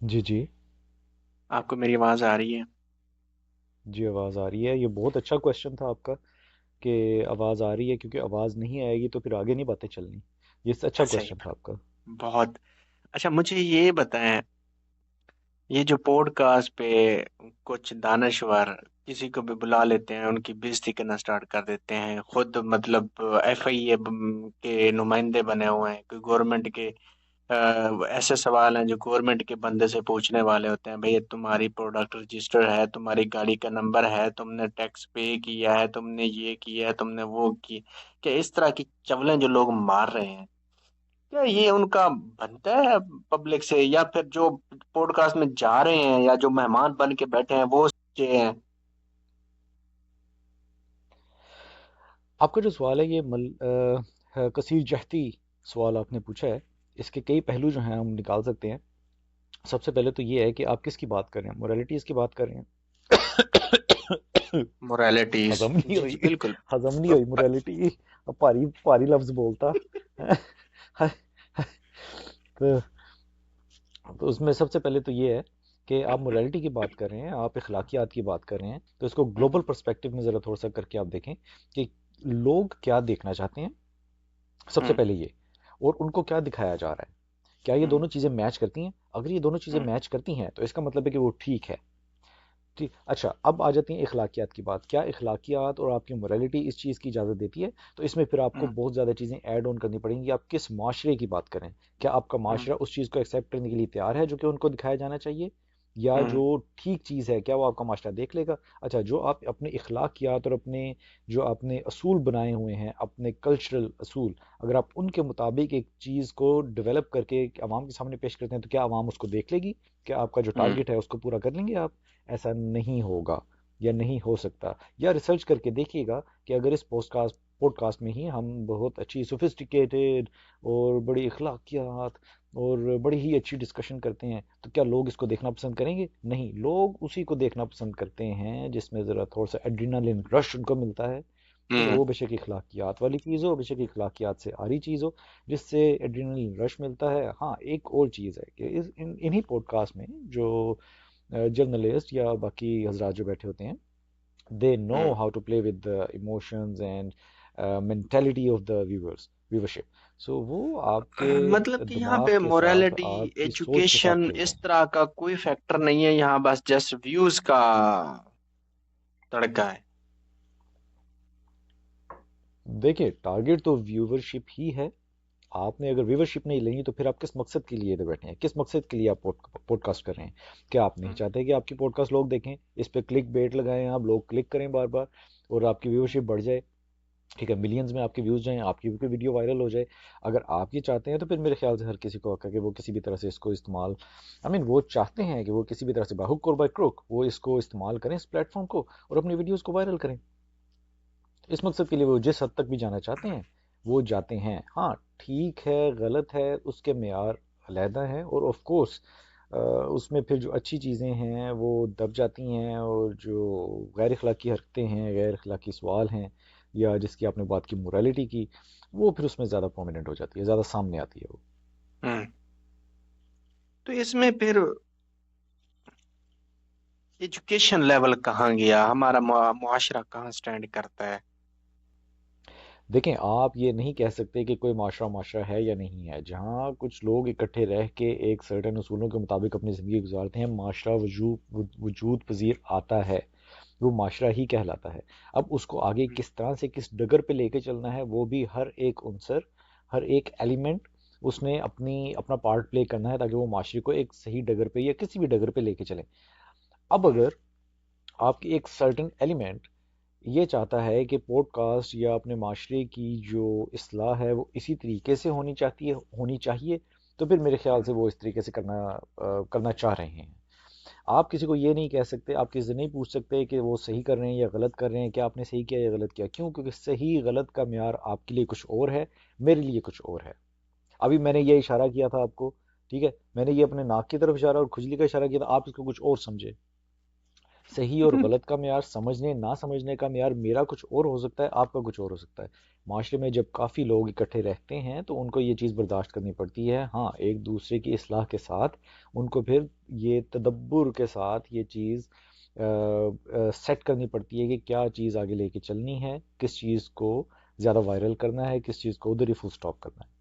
جی جی آپ کو میری آواز آ رہی ہے؟ جی، آواز آ رہی ہے. یہ بہت اچھا کوشچن تھا آپ کا کہ آواز آ رہی ہے، کیونکہ آواز نہیں آئے گی تو پھر آگے نہیں باتیں چلنی. یہ اچھا صحیح کوشچن تھا بات، آپ کا. بہت اچھا. مجھے یہ بتائیں، یہ جو پوڈ کاسٹ پہ کچھ دانشور کسی کو بھی بلا لیتے ہیں، ان کی بےزتی کرنا سٹارٹ کر دیتے ہیں، خود مطلب ایف آئی اے کے نمائندے بنے ہوئے ہیں، کوئی گورنمنٹ کے ایسے سوال ہیں جو گورنمنٹ کے بندے سے پوچھنے والے ہوتے ہیں، بھئی تمہاری پروڈکٹ رجسٹر ہے، تمہاری گاڑی کا نمبر ہے، تم نے ٹیکس پے کیا ہے، تم نے یہ کیا ہے، تم نے وہ کی. کہ اس طرح کی چولیں جو لوگ مار رہے ہیں، کیا یہ ان کا بنتا ہے پبلک سے، یا پھر جو پوڈ کاسٹ میں جا رہے ہیں یا جو مہمان بن کے بیٹھے ہیں وہ سوچے ہیں؟ آپ کا جو سوال ہے یہ کثیر جہتی سوال آپ نے پوچھا ہے. اس کے کئی پہلو جو ہیں ہم نکال سکتے ہیں. سب سے پہلے تو یہ ہے کہ آپ کس کی بات کر رہے ہیں، موریلٹیز کی بات کر رہے ہیں. مورالٹیز. ہضم نہیں جی جی ہوئی. بالکل. ہضم نہیں ہوئی موریلٹی. اب پاری پاری لفظ بولتا. تو تو اس میں سب سے پہلے تو یہ ہے کہ آپ موریلٹی کی بات کر رہے ہیں، آپ اخلاقیات کی بات کر رہے ہیں، تو اس کو گلوبل پرسپیکٹو میں ذرا تھوڑا سا کر کے آپ دیکھیں کہ لوگ کیا دیکھنا چاہتے ہیں. سب سے ہوں پہلے یہ، اور ان کو کیا دکھایا جا رہا ہے، کیا یہ ہوں دونوں چیزیں میچ کرتی ہیں. اگر یہ دونوں چیزیں ہوں میچ کرتی ہیں تو اس کا مطلب ہے کہ وہ ٹھیک ہے. ٹھیک. اچھا، اب آ جاتی ہیں اخلاقیات کی بات. کیا اخلاقیات اور آپ کی موریلٹی اس چیز کی اجازت دیتی ہے؟ تو اس میں پھر آپ کو ہوں بہت زیادہ چیزیں ایڈ آن کرنی پڑیں گی. آپ کس معاشرے کی بات کریں؟ کیا آپ کا ہوں معاشرہ اس چیز کو ایکسیپٹ کرنے کے لیے تیار ہے جو کہ ان کو دکھایا جانا چاہیے، یا ہوں جو ٹھیک چیز ہے کیا وہ آپ کا معاشرہ دیکھ لے گا؟ اچھا، جو آپ اپنے اخلاقیات اور اپنے جو آپ نے اصول بنائے ہوئے ہیں، اپنے کلچرل اصول، اگر آپ ان کے مطابق ایک چیز کو ڈیولپ کر کے عوام کے سامنے پیش کرتے ہیں تو کیا عوام اس کو دیکھ لے گی؟ کیا آپ کا جو ہوں ٹارگٹ ہے اس کو پورا کر لیں گے آپ؟ ایسا نہیں ہوگا یا نہیں ہو سکتا. یا ریسرچ کر کے دیکھیے گا کہ اگر اس پوڈ کاسٹ میں ہی ہم بہت اچھی سوفسٹیکیٹڈ اور بڑی اخلاقیات اور بڑی ہی اچھی ڈسکشن کرتے ہیں تو کیا لوگ اس کو دیکھنا پسند کریں گے؟ نہیں، لوگ اسی کو دیکھنا پسند کرتے ہیں جس میں ذرا تھوڑا سا ایڈرینالن رش ان کو ملتا ہے. ٹھیک ہے، ہوں وہ بے شک اخلاقیات والی چیز ہو، بے شک اخلاقیات سے آری چیز ہو جس سے ایڈرینلن رش ملتا ہے. ہاں، ایک اور چیز ہے کہ انہی پوڈ کاسٹ میں جو جرنلسٹ یا باقی حضرات جو بیٹھے ہوتے ہیں، they know ہوں how to play with the emotions and mentality of the viewership. So وہ آپ کے مطلب کہ یہاں دماغ پہ کے ساتھ، مورالٹی، آپ کی سوچ کے ساتھ ایجوکیشن کھیلتے اس ہیں. طرح کا کوئی فیکٹر نہیں ہے یہاں، بس جسٹ ویوز کا تڑکا ہے. دیکھیں، ٹارگیٹ تو ویورشپ ہی ہے. آپ نے اگر ویورشپ نہیں لینی تو پھر آپ کس مقصد کے لیے ادھر بیٹھے ہیں، کس مقصد کے لیے آپ پوڈ کاسٹ کر رہے ہیں؟ کیا آپ نہیں ہوں چاہتے کہ آپ کی پوڈ کاسٹ لوگ دیکھیں، اس پہ کلک بیٹ لگائیں، آپ لوگ کلک کریں بار بار اور آپ کی ویورشپ بڑھ جائے؟ ٹھیک ہے، ملینز میں آپ کے ویوز جائیں، آپ کی بھی ویڈیو وائرل ہو جائے. اگر آپ یہ چاہتے ہیں تو پھر میرے خیال سے ہر کسی کو حق ہے کہ وہ کسی بھی طرح سے اس کو استعمال، وہ چاہتے ہیں کہ وہ کسی بھی طرح سے باہک اور بائی کروک وہ اس کو استعمال کریں، اس پلیٹ فارم کو، اور اپنی ویڈیوز کو وائرل کریں. اس مقصد کے لیے وہ جس حد تک بھی جانا چاہتے ہیں وہ جاتے ہیں. ہاں، ٹھیک ہے غلط ہے اس کے معیار علیحدہ ہیں، اور آف کورس اس میں پھر جو اچھی چیزیں ہیں وہ دب جاتی ہیں، اور جو غیر اخلاقی حرکتیں ہیں، غیر اخلاقی سوال ہیں، یا جس کی آپ نے بات کی موریلٹی کی، وہ پھر اس میں زیادہ پرومیننٹ ہو جاتی ہے، زیادہ سامنے آتی ہے وہ. ہوں تو اس میں پھر ایجوکیشن لیول کہاں گیا، ہمارا معاشرہ کہاں سٹینڈ کرتا ہے؟ دیکھیں، آپ یہ نہیں کہہ سکتے کہ کوئی معاشرہ ہے یا نہیں ہے. جہاں کچھ لوگ اکٹھے رہ کے ایک سرٹن اصولوں کے مطابق اپنی زندگی گزارتے ہیں، معاشرہ وجود پذیر آتا ہے، وہ معاشرہ ہی کہلاتا ہے. اب اس کو آگے ہوں کس طرح سے کس ڈگر پہ لے کے چلنا ہے، وہ بھی ہر ایک عنصر، ہر ایک ایلیمنٹ اس نے اپنا پارٹ پلے کرنا ہے تاکہ وہ معاشرے کو ایک صحیح ڈگر پہ یا کسی بھی ڈگر پہ لے کے چلیں. اب ہوں اگر آپ کی ایک سرٹن ایلیمنٹ یہ چاہتا ہے کہ پوڈ کاسٹ یا اپنے معاشرے کی جو اصلاح ہے وہ اسی طریقے سے ہونی چاہیے، تو پھر میرے خیال ہوں سے وہ اس طریقے سے کرنا چاہ رہے ہیں. آپ کسی کو یہ نہیں کہہ سکتے، آپ کسی سے نہیں پوچھ سکتے کہ وہ صحیح کر رہے ہیں یا غلط کر رہے ہیں، کیا آپ نے صحیح کیا یا غلط کیا. کیوں؟ کیونکہ صحیح غلط کا معیار آپ کے لیے کچھ اور ہے، میرے لیے کچھ اور ہے. ابھی میں نے یہ اشارہ کیا تھا آپ کو، ٹھیک ہے، میں نے یہ اپنے ناک کی طرف اشارہ اور کھجلی کا اشارہ کیا تھا، آپ اس کو کچھ اور سمجھے. صحیح اور غلط کا معیار، سمجھنے نہ سمجھنے کا معیار میرا کچھ اور ہو سکتا ہے، آپ کا کچھ اور ہو سکتا ہے. معاشرے میں جب کافی لوگ اکٹھے رہتے ہیں تو ان کو یہ چیز برداشت کرنی پڑتی ہے، ہاں ایک دوسرے کی اصلاح کے ساتھ ان کو پھر یہ تدبر کے ساتھ یہ چیز سیٹ کرنی پڑتی ہے کہ کیا چیز آگے لے کے چلنی ہے، کس چیز کو زیادہ وائرل کرنا ہے، کس چیز کو ادھر ہی فل سٹاپ کرنا ہے۔